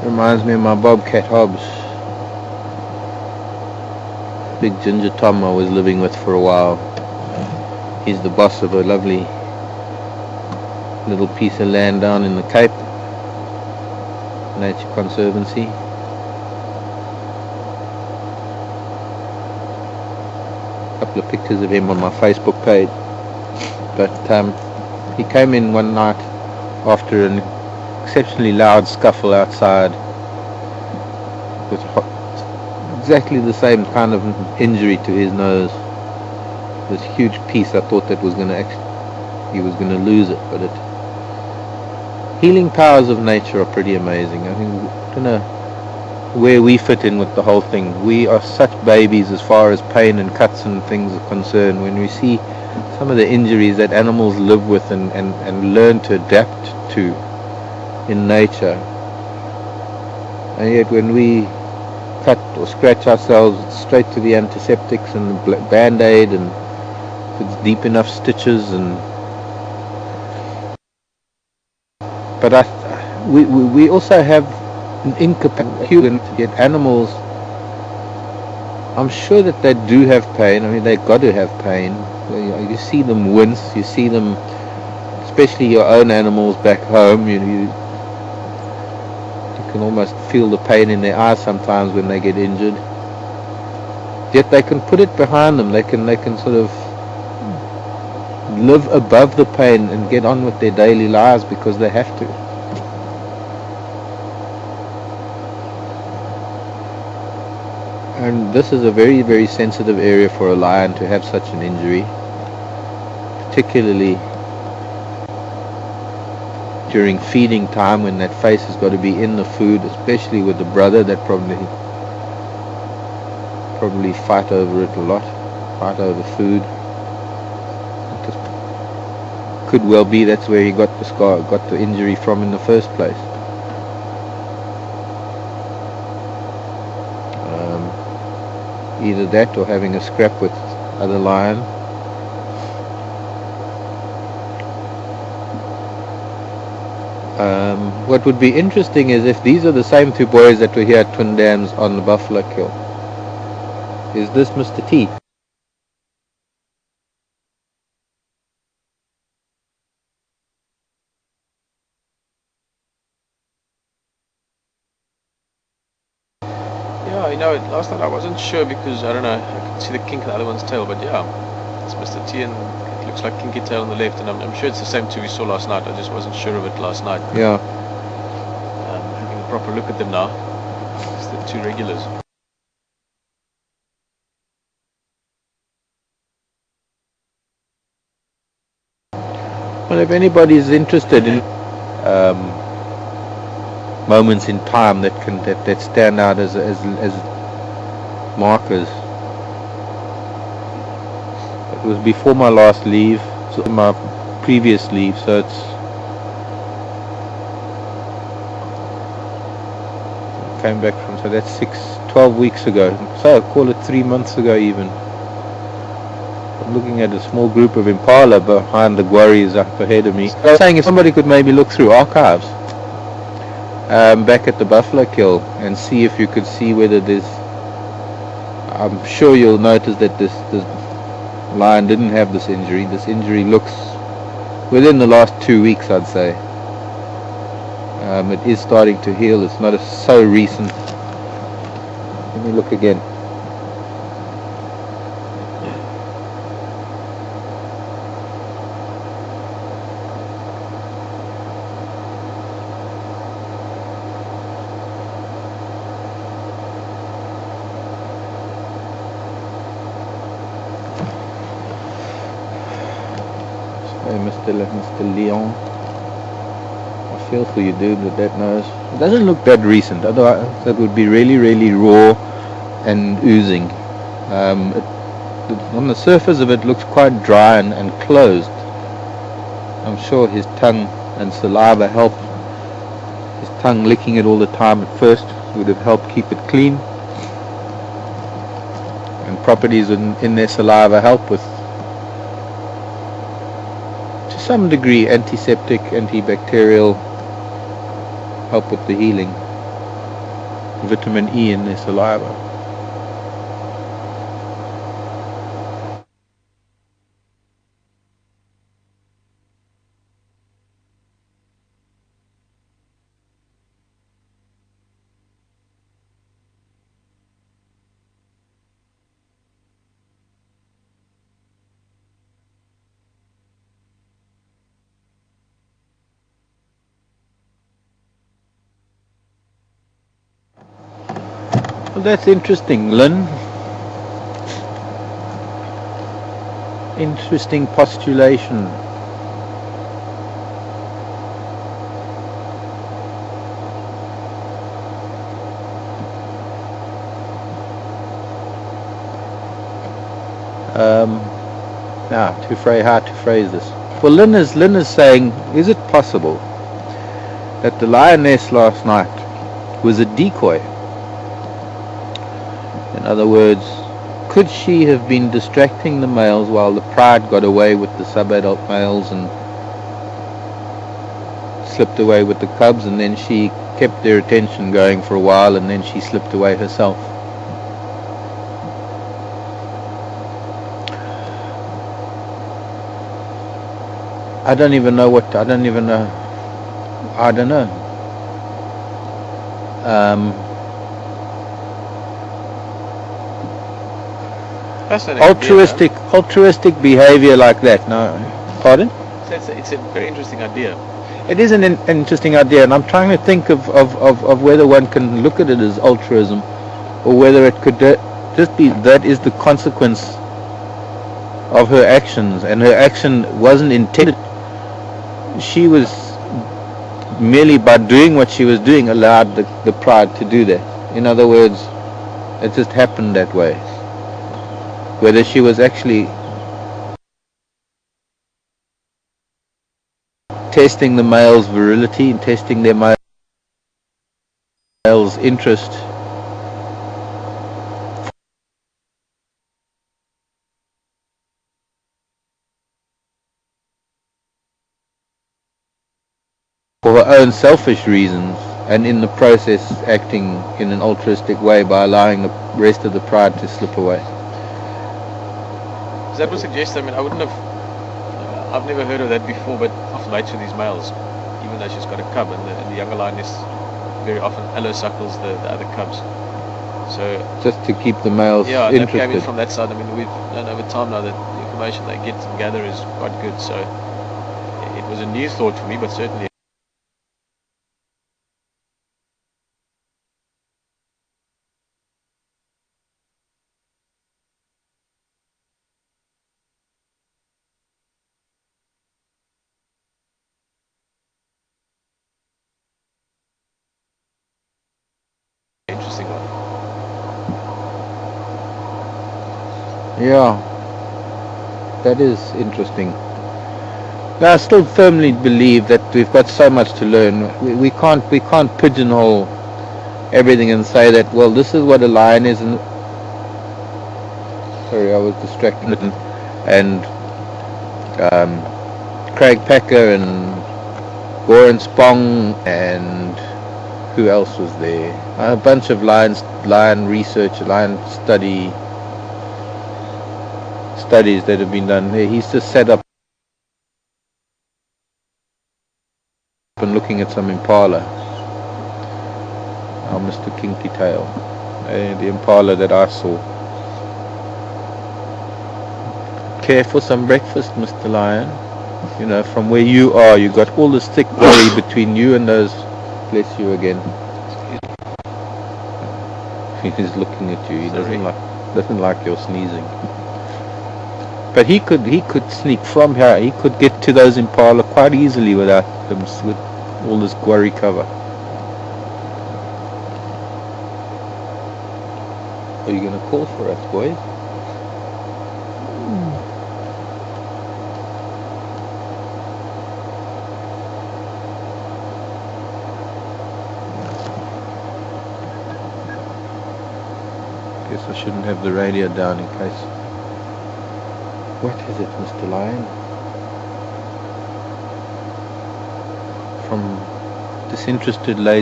Reminds me of my bobcat Hobbs. Big ginger Tom I was living with for a while. He's the boss of a lovely little piece of land down in the Cape Nature Conservancy. A couple of pictures of him on my Facebook page. But he came in one night after an exceptionally loud scuffle outside with exactly the same kind of injury to his nose. This huge piece, I thought that he was going to lose it, but healing powers of nature are pretty amazing. I mean, I don't know where we fit in with the whole thing. We are such babies as far as pain and cuts and things are concerned. When we see some of the injuries that animals live with and learn to adapt to in nature, and yet when we cut or scratch ourselves, it's straight to the antiseptics and the band-aid, and if it's deep enough, stitches. But we also have an incapacity to get animals. I'm sure that they do have pain. I mean, they've got to have pain. You see them wince. You see them, especially your own animals back home. You can almost feel the pain in their eyes sometimes when they get injured. Yet they can put it behind them. They can sort of live above the pain and get on with their daily lives because they have to. And this is a very, very sensitive area for a lion to have such an injury, particularly during feeding time when that face has got to be in the food, especially with the brother that probably fight over it a lot, fight over food. It could well be that's where he got the injury from in the first place. Either that or having a scrap with other lion. What would be interesting is if these are the same two boys that were here at Twin Dams on the buffalo kill. Is this Mr. T? Yeah, last night I wasn't sure because, I don't know, I could see the kink in the other one's tail, but yeah, it's Mr. T and it looks like kinky tail on the left, and I'm sure it's the same two we saw last night. I just wasn't sure of it last night. Yeah. Having a proper look at them now, it's the two regulars. Well, if anybody is interested in moments in time that stand out as markers, it was before my last leave, so my previous leave, so came back from, so that's 12 weeks ago, so call it 3 months ago even. I'm looking at a small group of impala behind the quarries up ahead of me. I was saying if somebody could maybe look through archives back at the buffalo kill and see if you could see whether there's, I'm sure you'll notice that this lion didn't have this injury. This injury looks within the last 2 weeks, I'd say. It is starting to heal. It's not so recent. Let me look again. Mr. Leon, I feel for you, dude, with that nose. It doesn't look that recent, otherwise that would be really, really raw and oozing. On the surface of it looks quite dry and closed. I'm sure his tongue and saliva help. His tongue licking it all the time at first would have helped keep it clean. And properties in their saliva help with, to some degree, antiseptic, antibacterial, help with the healing. vitamin E in their saliva. Well, that's interesting, Lynn. Interesting postulation. Now, how to phrase this? Well, Lynn is saying, is it possible that the lioness last night was a decoy? In other words, could she have been distracting the males while the pride got away with the subadult males and slipped away with the cubs, and then she kept their attention going for a while, and then she slipped away herself? I don't know. Altruistic behavior like that. No, pardon? It's a very interesting idea. It is an interesting idea, and I'm trying to think of whether one can look at it as altruism, or whether it could just be that is the consequence of her actions, and her action wasn't intended. She was merely, by doing what she was doing, allowed the pride to do that. In other words, it just happened that way. Whether she was actually testing the male's virility and testing their male's interest for her own selfish reasons, and in the process acting in an altruistic way by allowing the rest of the pride to slip away. That would suggest, I mean, I wouldn't have, I've never heard of that before, but often mates with these males, even though she's got a cub, and the younger lioness very often allosuckles the other cubs. So just to keep the males interested. That came in from that side. I mean, we've known over time now that the information they get and gather is quite good. So it was a new thought for me, but certainly. Interesting one. Yeah, that is interesting. But I still firmly believe that we've got so much to learn. We can't pigeonhole everything and say that, well, this is what a lion is. And sorry, I was distracted. And Craig Packer and Goran Spong and who else was there? A bunch of lion research, lion studies that have been done there. He's just set up and looking at some impala. Oh, Mr. Kinky Tail, the impala that I saw. Care for some breakfast, Mr. Lion. You know, from where you are, you got all this thick worry between you and those. Bless you again. He's looking at you. He doesn't like your sneezing. But he could sneak from here. He could get to those impala quite easily without them, with all this guarri cover. Are you going to call for us, boys? Guess I shouldn't have the radio down in case. What is it, Mr. Lion? From disinterested lady.